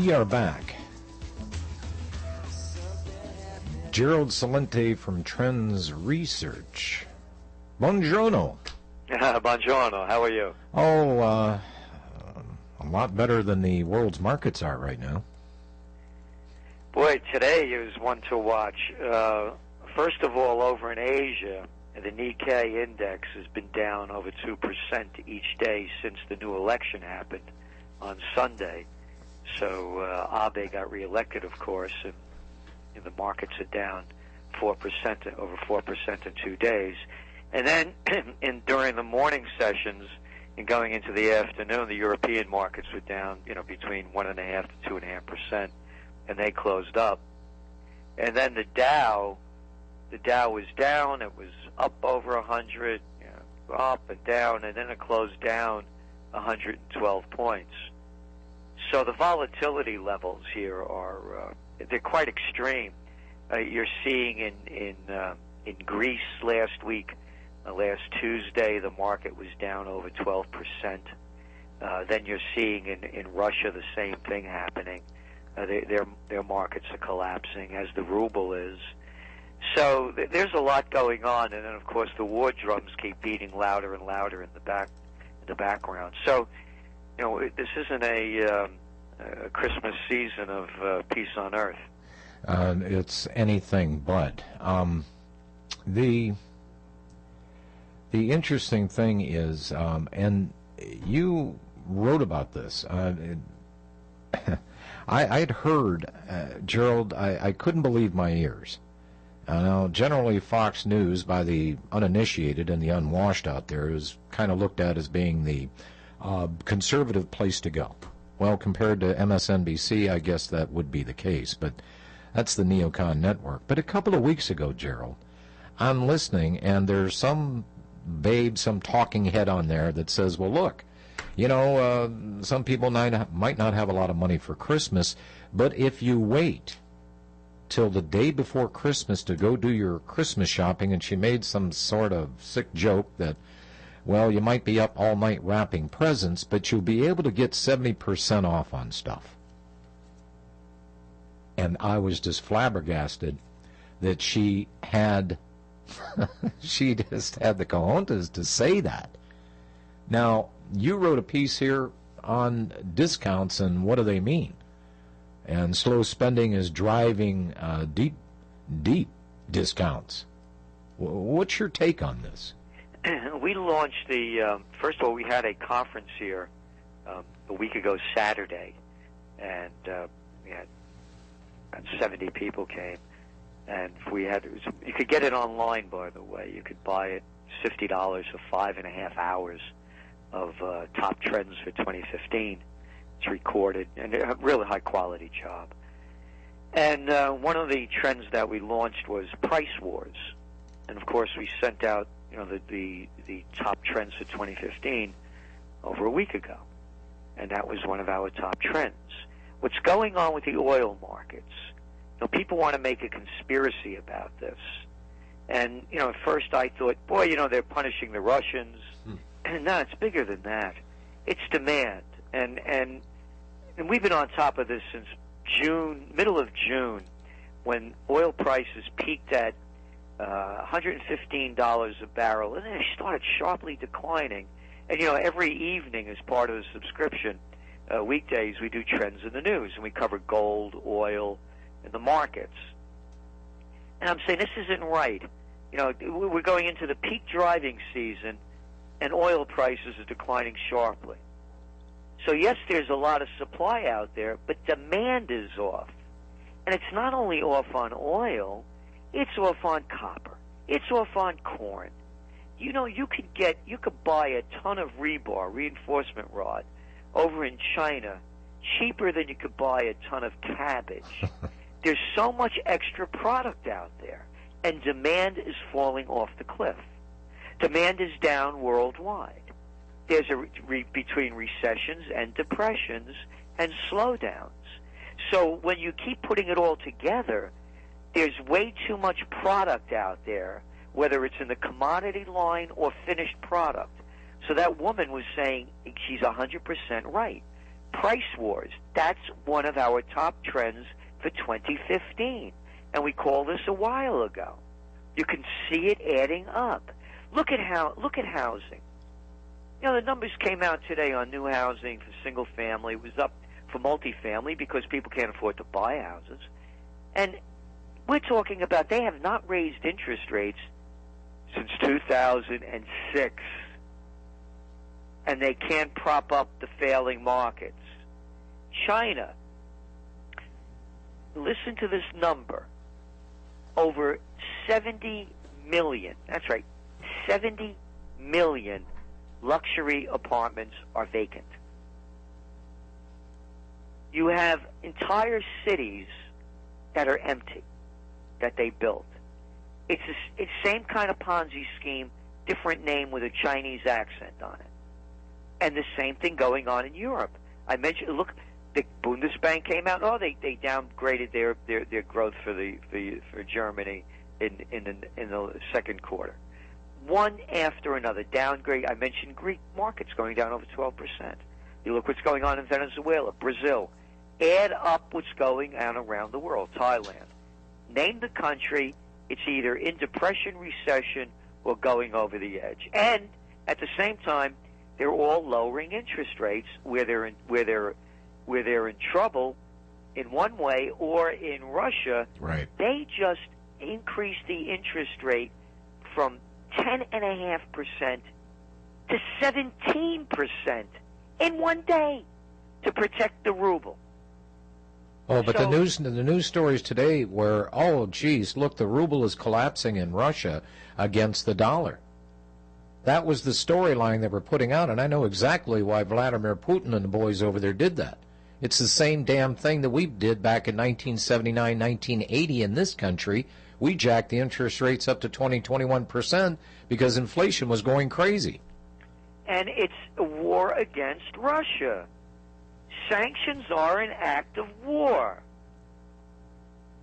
We are back. Gerald Celente from Trends Research. Buongiorno. Buongiorno. How are you? Oh, a lot better than the world's markets are right now. Boy, today is one to watch. First of all, over in Asia, the Nikkei index has been down over 2% each day since the new election happened on Sunday. So Abe got reelected, of course, and the markets are down 4%, over 4% in 2 days. And then during the morning sessions and going into the afternoon, the European markets were down, between 1.5% to 2.5%, and they closed up. And then the Dow was down. It was up over 100, up and down, and then it closed down 112 points. So the volatility levels here are they're quite extreme. You're seeing in Greece last week, last Tuesday, the market was down over 12%. Then you're seeing in Russia the same thing happening. Their markets are collapsing, as the ruble is. So there's a lot going on, and then of course the war drums keep beating louder and louder in the background. So, this isn't a Christmas season of peace on earth. It's anything but. The interesting thing is, and you wrote about this. I'd heard, Gerald, I couldn't believe my ears. Now, generally, Fox News, by the uninitiated and the unwashed out there, is kind of looked at as being the conservative place to go. Well, compared to MSNBC, I guess that would be the case, but that's the neocon network. But a couple of weeks ago, Gerald, I'm listening, and there's some babe, some talking head on there that says, well, look, some people might not have a lot of money for Christmas, but if you wait till the day before Christmas to go do your Christmas shopping, and she made some sort of sick joke that, well, you might be up all night wrapping presents, but you'll be able to get 70% off on stuff. And I was just flabbergasted that she just had the cojones to say that. Now, you wrote a piece here on discounts and what do they mean? And slow spending is driving deep discounts. What's your take on this? We launched first of all, we had a conference here a week ago Saturday, and we had about 70 people came. And you could get it online, by the way. You could buy it $50 for 5.5 hours of top trends for 2015. It's recorded, and a really high-quality job. And one of the trends that we launched was price wars. And, of course, we sent out the top trends for 2015 over a week ago. And that was one of our top trends. What's going on with the oil markets? People want to make a conspiracy about this. And, at first I thought, boy, they're punishing the Russians. And no, it's bigger than that. It's demand. And we've been on top of this since middle of June, when oil prices peaked at $115 a barrel, and then they started sharply declining. And, every evening as part of the subscription, weekdays we do trends in the news, and we cover gold, oil, and the markets. And I'm saying this isn't right. We're going into the peak driving season, and oil prices are declining sharply. So yes, there's a lot of supply out there, but demand is off. And it's not only off on oil, it's off on copper. It's off on corn. You could buy a ton of rebar, reinforcement rod, over in China, cheaper than you could buy a ton of cabbage. There's so much extra product out there, and demand is falling off the cliff. Demand is down worldwide. There's between recessions and depressions and slowdowns. So when you keep putting it all together, there's way too much product out there, whether it's in the commodity line or finished product. So that woman was saying she's 100% right. price wars. That's one of our top trends for 2015. And we called this a while ago. You can see it adding up. Look at housing. You know, the numbers came out today on new housing for single family. It was up for multifamily because people can't afford to buy houses. And we're talking about they have not raised interest rates since 2006. And they can't prop up the failing markets. China, listen to this number. Over 70 million, that's right, 70 million luxury apartments are vacant. You have entire cities that are empty, that they built. It's the same kind of Ponzi scheme, different name with a Chinese accent on it. And the same thing going on in Europe. I mentioned, look, the Bundesbank came out. Oh, they downgraded their growth for Germany in the second quarter. One after another downgrade. I mentioned Greek markets going down over 12%. You look what's going on in Venezuela, Brazil. Add up what's going on around the world. Thailand. Name the country. It's either in depression, recession, or going over the edge. And at the same time, they're all lowering interest rates where they're in trouble in one way, or in Russia, right. They just increased the interest rate from 10.5% to 17% in one day to protect the ruble. Oh, but the news stories today were, oh, geez, look, the ruble is collapsing in Russia against the dollar. That was the storyline they were putting out, and I know exactly why Vladimir Putin and the boys over there did that. It's the same damn thing that we did back in 1979, 1980 in this country. We jacked the interest rates up to 21% because inflation was going crazy. And it's a war against Russia. Sanctions are an act of war.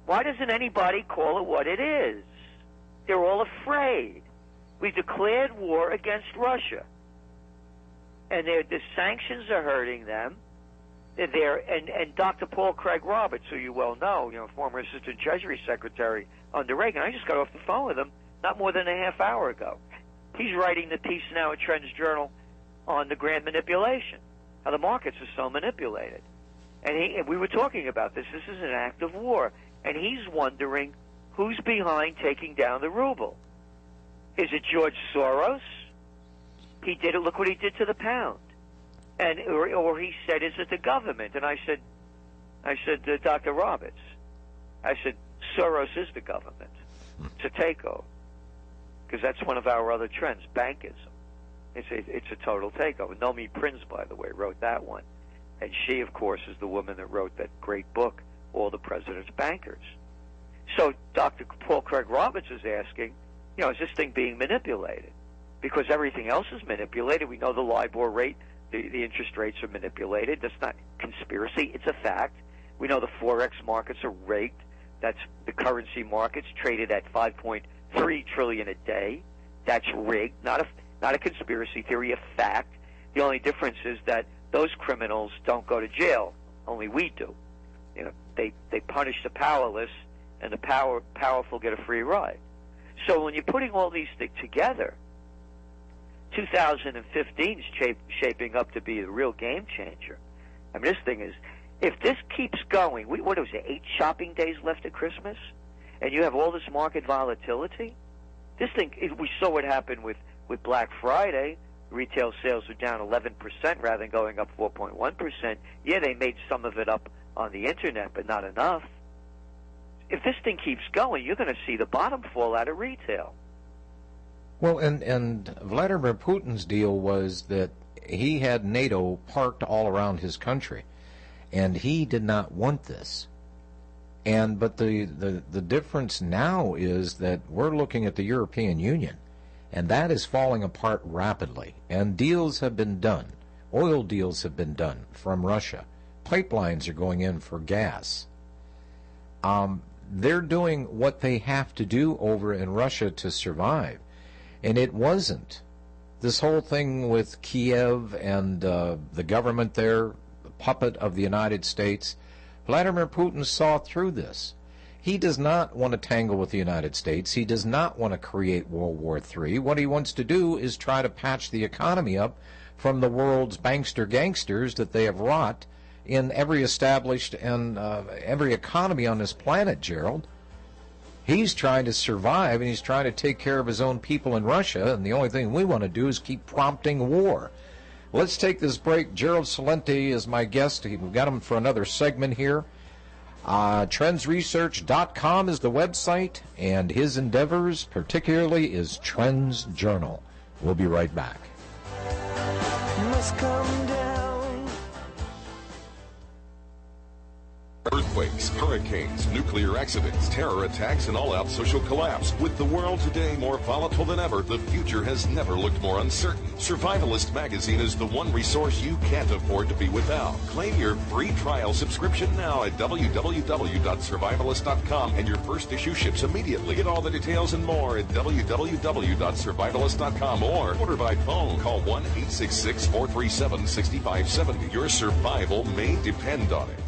Why doesn't anybody call it what it is? They're all afraid. We declared war against Russia. And the sanctions are hurting them. And Dr. Paul Craig Roberts, who you well know, former Assistant Treasury Secretary under Reagan, I just got off the phone with him not more than a half hour ago. He's writing the piece now at Trends Journal on the grand manipulation, how the markets are so manipulated. And we were talking about this. This is an act of war. And he's wondering who's behind taking down the ruble. Is it George Soros? He did it. Look what he did to the pound. And or he said, is it the government? And I said, Dr. Roberts, I said, Soros is the government. It's a takeover. Because that's one of our other trends, bankism. It's a total takeover. Nomi Prinz, by the way, wrote that one. And she, of course, is the woman that wrote that great book, All the President's Bankers. So Dr. Paul Craig Roberts is asking, is this thing being manipulated? Because everything else is manipulated. We know the LIBOR rate, the interest rates are manipulated. That's not conspiracy. It's a fact. We know the Forex markets are rigged. That's the currency markets traded at $5.3 trillion a day. That's rigged, not a conspiracy theory, a fact. The only difference is that those criminals don't go to jail. Only we do. They punish the powerless, and the powerful get a free ride. So when you're putting all these things together, 2015 is shaping up to be the real game changer. I mean, this thing is, if this keeps going, what is it, 8 shopping days left at Christmas? And you have all this market volatility? This thing, we saw what happened with Black Friday. Retail sales were down 11% rather than going up 4.1%. Yeah, they made some of it up on the Internet, but not enough. If this thing keeps going, you're going to see the bottom fall out of retail. Well, and Vladimir Putin's deal was that he had NATO parked all around his country, and he did not want this. But the difference now is that we're looking at the European Union, and that is falling apart rapidly. And deals have been done. Oil deals have been done from Russia. Pipelines are going in for gas. They're doing what they have to do over in Russia to survive. And it wasn't. This whole thing with Kiev and the government there puppet of the United States. Vladimir Putin saw through this. He does not want to tangle with the United States. He does not want to create World War III. What he wants to do is try to patch the economy up from the world's bankster gangsters that they have wrought in every established and every economy on this planet, Gerald. He's trying to survive, and he's trying to take care of his own people in Russia, and the only thing we want to do is keep prompting war. Let's take this break. Gerald Celente is my guest. We've got him for another segment here. Trendsresearch.com is the website, and his endeavors particularly is Trends Journal. We'll be right back. You must come down. Earthquakes, hurricanes, nuclear accidents, terror attacks, and all-out social collapse. With the world today more volatile than ever, the future has never looked more uncertain. Survivalist magazine is the one resource you can't afford to be without. Claim your free trial subscription now at www.survivalist.com, and your first issue ships immediately. Get all the details and more at www.survivalist.com or order by phone. Call 1-866-437-6570. Your survival may depend on it.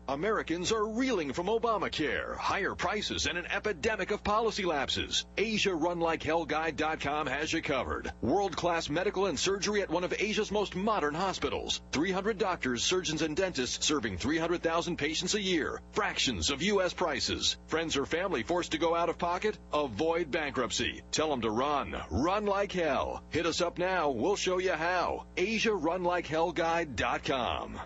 Americans are reeling from Obamacare, higher prices, and an epidemic of policy lapses. AsiaRunLikeHellGuide.com has you covered. World-class medical and surgery at one of Asia's most modern hospitals. 300 doctors, surgeons, and dentists serving 300,000 patients a year. Fractions of U.S. prices. Friends or family forced to go out of pocket? Avoid bankruptcy. Tell them to run. Run like hell. Hit us up now. We'll show you how. AsiaRunLikeHellGuide.com.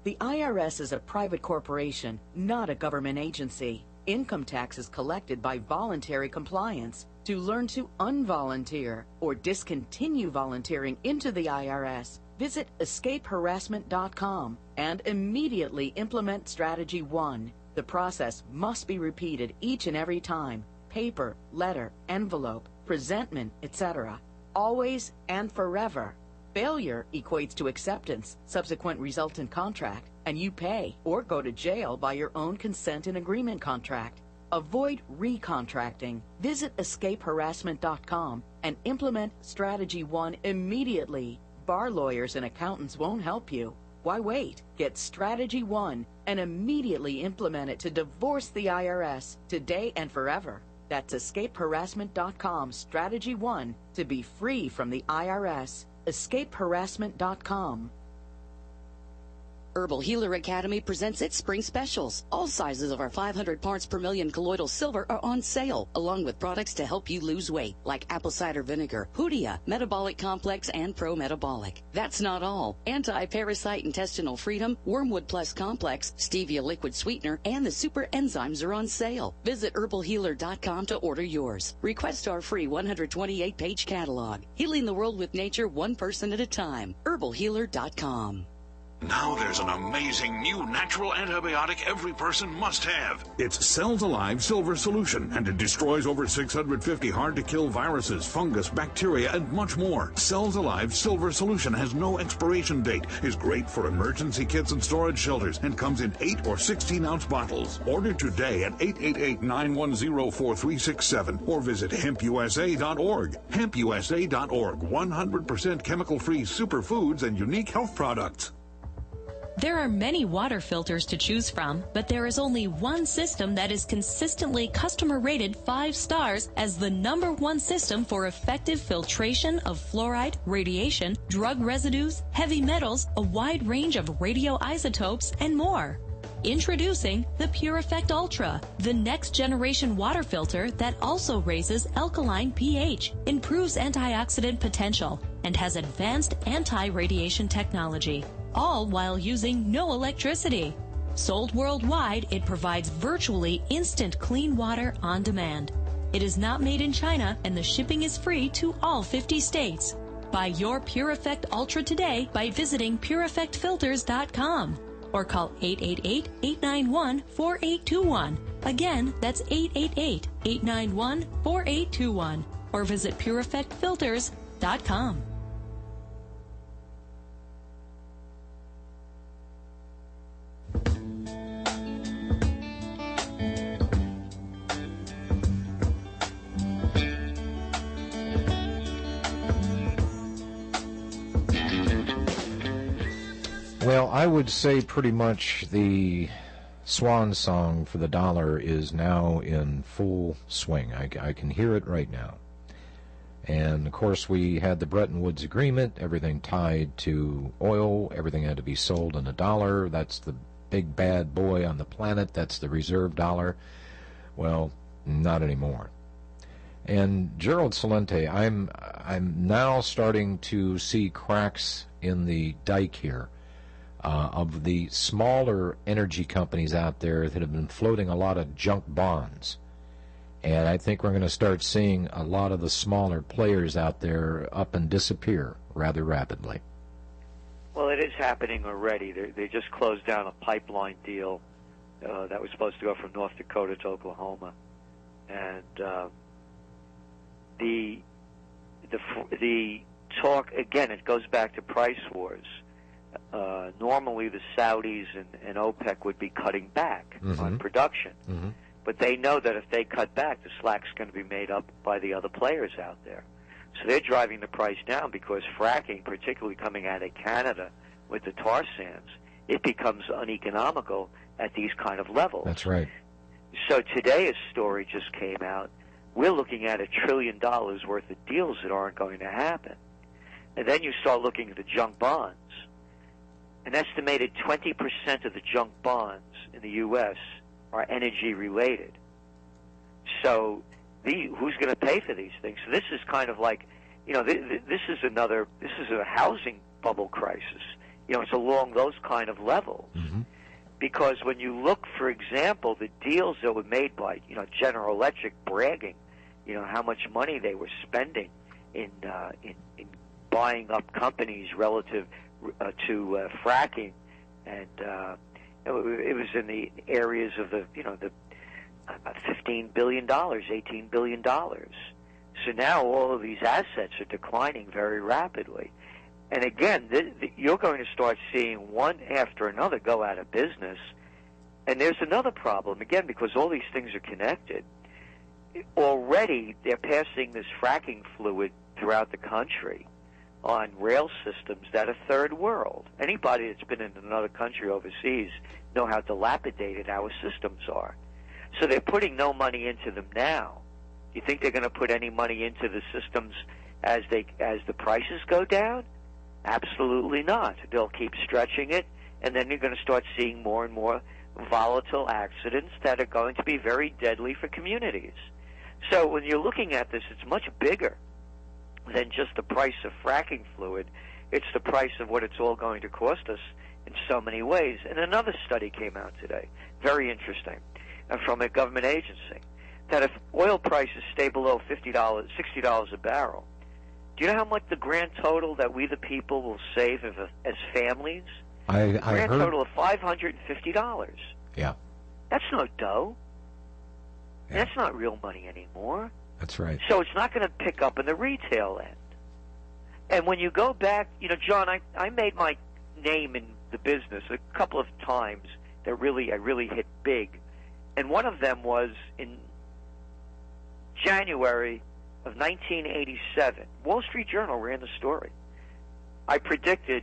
The IRS is a private corporation, not a government agency. Income tax is collected by voluntary compliance. To learn to unvolunteer or discontinue volunteering into the IRS, visit escapeharassment.com and immediately implement Strategy 1. The process must be repeated each and every time. Paper, letter, envelope, presentment, etc. Always and forever. Failure equates to acceptance, subsequent resultant contract, and you pay or go to jail by your own consent and agreement contract. Avoid recontracting. Visit escapeharassment.com and implement Strategy 1 immediately. Bar lawyers and accountants won't help you. Why wait? Get Strategy 1 and immediately implement it to divorce the IRS today and forever. That's escapeharassment.com, Strategy 1, to be free from the IRS. escapeharassment.com. Herbal Healer Academy presents its spring specials. All sizes of our 500 parts per million colloidal silver are on sale, along with products to help you lose weight, like apple cider vinegar, Hoodia, Metabolic Complex, and Pro Metabolic. That's not all. Anti-Parasite Intestinal Freedom, Wormwood Plus Complex, Stevia Liquid Sweetener, and the Super Enzymes are on sale. Visit herbalhealer.com to order yours. Request our free 128-page catalog. Healing the world with nature, one person at a time. herbalhealer.com. Now there's an amazing new natural antibiotic every person must have. It's Cells Alive Silver Solution, and it destroys over 650 hard-to-kill viruses, fungus, bacteria, and much more. Cells Alive Silver Solution has no expiration date, is great for emergency kits and storage shelters, and comes in 8 or 16-ounce bottles. Order today at 888-910-4367 or visit hempusa.org. Hempusa.org, 100% chemical-free superfoods and unique health products. There are many water filters to choose from, but there is only one system that is consistently customer rated 5 stars as the #1 system for effective filtration of fluoride, radiation, drug residues, heavy metals, a wide range of radioisotopes, and more. Introducing the Pure Effect Ultra, the next generation water filter that also raises alkaline pH, improves antioxidant potential, and has advanced anti-radiation technology, all while using no electricity. Sold worldwide, it provides virtually instant clean water on demand. It is not made in China, and the shipping is free to all 50 states. Buy your Pure Effect Ultra today by visiting pureeffectfilters.com. or call 888-891-4821. Again, that's 888-891-4821. Or visit pureeffectfilters.com. I would say pretty much the swan song for the dollar is now in full swing. I can hear it right now. And, of course, we had the Bretton Woods Agreement, everything tied to oil, everything had to be sold in a dollar. That's the big bad boy on the planet. That's the reserve dollar. Well, not anymore. And Gerald Celente, I'm now starting to see cracks in the dike here of the smaller energy companies out there that have been floating a lot of junk bonds. And I think we're going to start seeing a lot of the smaller players out there up and disappear rather rapidly. Well, it is happening already. They just closed down a pipeline deal that was supposed to go from North Dakota to Oklahoma, and the talk again. It goes back to price wars. Normally, the Saudis and OPEC would be cutting back on production. Mm-hmm. But they know that if they cut back, the slack's going to be made up by the other players out there. So they're driving the price down because fracking, particularly coming out of Canada with the tar sands, it becomes uneconomical at these kind of levels. That's right. So today a story just came out. We're looking at $1 trillion worth of deals that aren't going to happen. And then you start looking at the junk bonds. An estimated 20% of the junk bonds in the U.S. are energy related. So who's going to pay for these things? So this is kind of like, this is a housing bubble crisis. It's along those kind of levels. Mm-hmm. Because when you look, for example, the deals that were made by, General Electric bragging, how much money they were spending in buying up companies relative to fracking, and it was in the areas of the $15 billion, $18 billion. So now all of these assets are declining very rapidly. And again, you're going to start seeing one after another go out of business. And there's another problem, again, because all these things are connected. Already, they're passing this fracking fluid throughout the country on rail systems that are third world. Anybody that's been in another country overseas know how dilapidated our systems are. So they're putting no money into them now. Do you think they're going to put any money into the systems as the prices go down? Absolutely not. They'll keep stretching it, and then you're going to start seeing more and more volatile accidents that are going to be very deadly for communities. So when you're looking at this, it's much bigger than just the price of fracking fluid. It's the price of what it's all going to cost us in so many ways. And another study came out today, very interesting, from a government agency, that if oil prices stay below $60 a barrel, do you know how much the grand total that we the people will save as families? I grand heard... total of $550. Yeah. That's no dough. Yeah. That's not real money anymore. That's right. So it's not going to pick up in the retail end. And when you go back, John, I made my name in the business a couple of times that I really hit big. And one of them was in January of 1987. Wall Street Journal ran the story. I predicted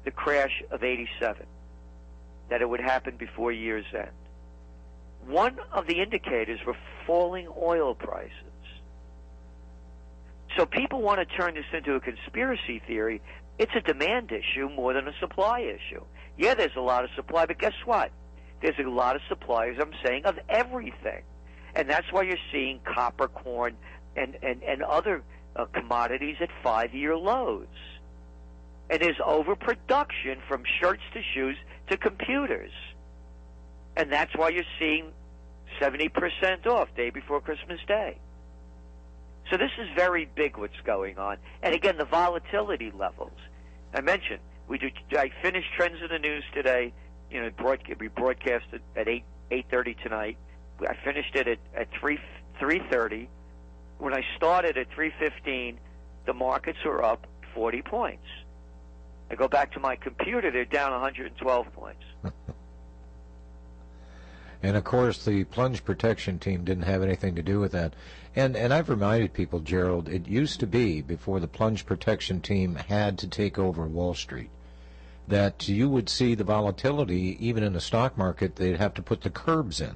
the crash of 87, that it would happen before year's end. One of the indicators were falling oil prices. So people want to turn this into a conspiracy theory. It's a demand issue more than a supply issue. Yeah, there's a lot of supply, but guess what? There's a lot of suppliers, I'm saying, of everything. And that's why you're seeing copper, corn, and other commodities at 5-year lows. And there's overproduction from shirts to shoes to computers. And that's why you're seeing 70% off day before Christmas Day. So this is very big what's going on. And again, the volatility levels. I mentioned, I finished Trends in the News today. We broadcast it at 8:30 tonight. I finished it at 3:30. When I started at 3:15, the markets were up 40 points. I go back to my computer, they're down 112 points. And, of course, the plunge protection team didn't have anything to do with that. And I've reminded people, Gerald, it used to be, before the plunge protection team had to take over Wall Street, that you would see the volatility even in the stock market. They'd have to put the curbs in.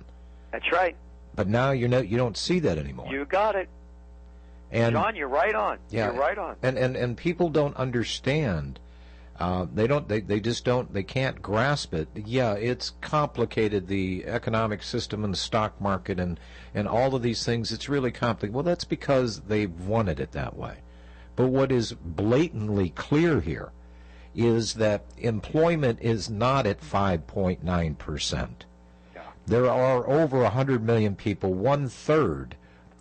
That's right. But now you don't see that anymore. You got it. And John, you're right on. Yeah, you're right on. And people don't understand. They just don't. They can't grasp it. Yeah, it's complicated, the economic system and the stock market and all of these things. It's really complicated. Well, that's because they've wanted it that way. But what is blatantly clear here is that employment is not at 5.9%. There are over 100 million people, 1/3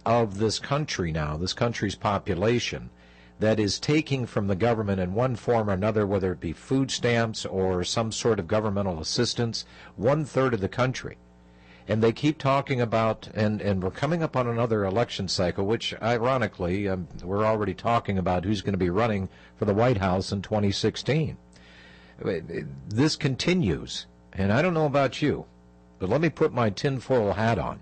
of this country now, this country's population, that is taking from the government in one form or another, whether it be food stamps or some sort of governmental assistance, 1/3 of the country. And they keep talking about, and we're coming up on another election cycle, which ironically, we're already talking about who's going to be running for the White House in 2016. This continues, and I don't know about you, but let me put my tinfoil hat on.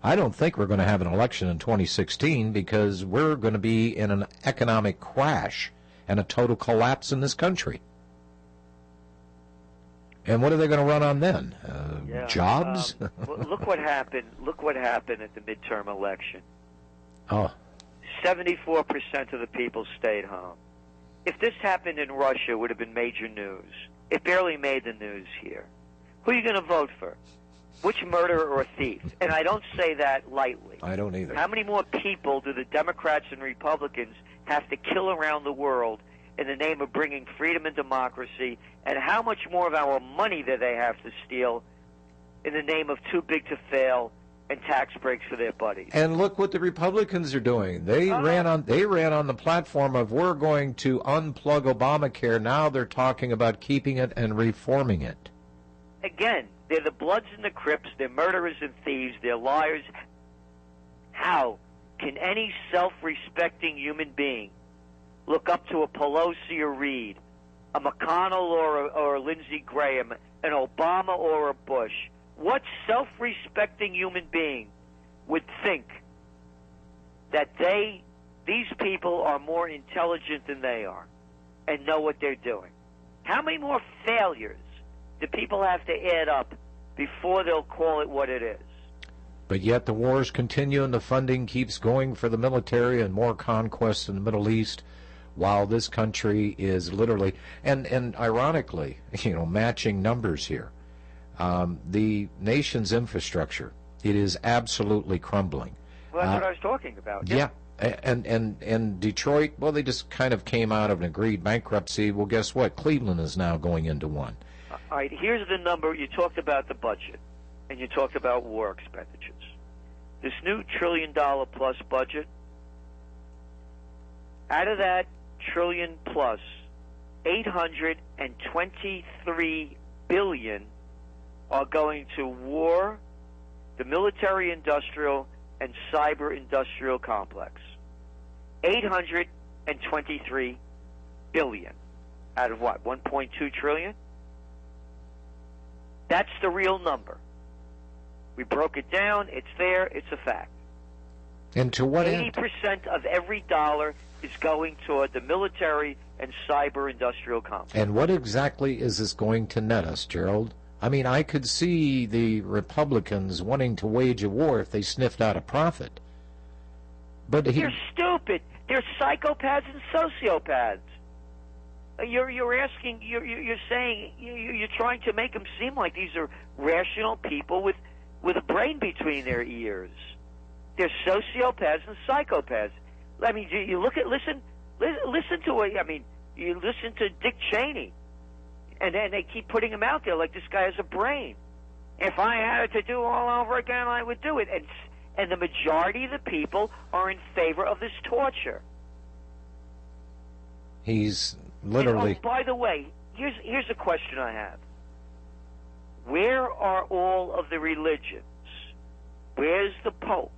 I don't think we're going to have an election in 2016 because we're going to be in an economic crash and a total collapse in this country. And what are they going to run on then? Jobs? Well, look what happened. Look what happened at the midterm election. Oh. 74% of the people stayed home. If this happened in Russia, it would have been major news. It barely made the news here. Who are you going to vote for? Which murderer or thief? And I don't say that lightly. I don't either. How many more people do the Democrats and Republicans have to kill around the world in the name of bringing freedom and democracy? And how much more of our money do they have to steal in the name of too big to fail and tax breaks for their buddies? And look what the Republicans are doing. They ran on the platform of we're going to unplug Obamacare. Now they're talking about keeping it and reforming it. Again, they're the Bloods and the Crips. They're murderers and thieves. They're liars. How can any self-respecting human being look up to a Pelosi or Reid, a McConnell or a Lindsey Graham, an Obama or a Bush? What self-respecting human being would think that these people are more intelligent than they are and know what they're doing? How many more failures do people have to add up before they'll call it what it is? But yet the wars continue and the funding keeps going for the military and more conquests in the Middle East, while this country is literally, and ironically, matching numbers here. The nation's infrastructure, it is absolutely crumbling. Well, that's what I was talking about. Yeah. And Detroit, well, they just kind of came out of an agreed bankruptcy. Well, guess what? Cleveland is now going into one. All right, here's the number. You talked about the budget, and you talked about war expenditures. This new $1 trillion-plus budget, out of that trillion-plus, $823 billion are going to war, the military-industrial, and cyber-industrial complex. $823 billion out of what, $1.2 trillion? That's the real number. We broke it down. It's there. It's a fact. And to what end? 80% of every dollar is going toward the military and cyber-industrial complex. And what exactly is this going to net us, Gerald? I mean, I could see the Republicans wanting to wage a war if they sniffed out a profit. But they're stupid. They're psychopaths and sociopaths. You're asking. You're saying. You're trying to make them seem like these are rational people with a brain between their ears. They're sociopaths and psychopaths. I mean, you listen to it. I mean, you listen to Dick Cheney, and then they keep putting him out there like this guy has a brain. If I had it to do all over again, I would do it. And the majority of the people are in favor of this torture. He's literally. And, by the way, here's a question I have. Where are all of the religions? Where's the Pope?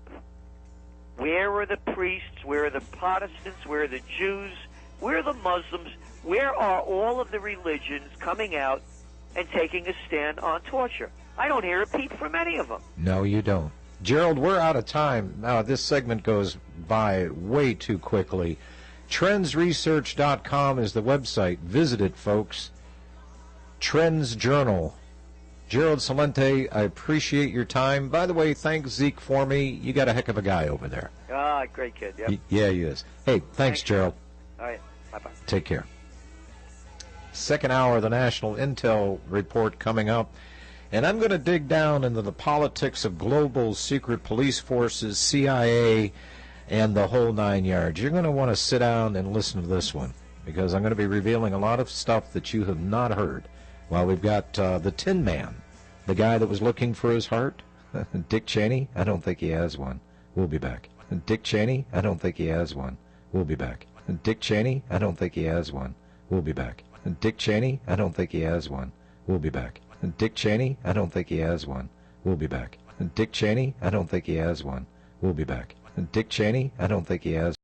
Where are the priests? Where are the Protestants? Where are the Jews? Where are the Muslims? Where are all of the religions coming out and taking a stand on torture? I don't hear a peep from any of them. No, you don't. Gerald, we're out of time. Now, this segment goes by way too quickly. Trendsresearch.com is the website. Visit it, folks. Trends Journal. Gerald Celente, I appreciate your time. By the way, thank Zeke for me. You got a heck of a guy over there. Ah, great kid. Yep. Yeah, he is. Hey, thanks, Gerald. All right. Bye-bye. Take care. Second hour of the National Intel Report coming up. And I'm going to dig down into the politics of global secret police forces, CIA, and the whole 9 yards. You're going to want to sit down and listen to this one, because I'm going to be revealing a lot of stuff that you have not heard. Well, we've got the Tin Man, the guy that was looking for his heart. Dick Cheney, I don't think he has one. We'll be back. Dick Cheney, I don't think he has one. We'll be back. Dick Cheney, I don't think he has one. We'll be back. Dick Cheney, I don't think he has one. We'll be back. Dick Cheney, I don't think he has one. We'll be back. Dick Cheney, I don't think he has one. We'll be back. Dick Cheney, I don't think he has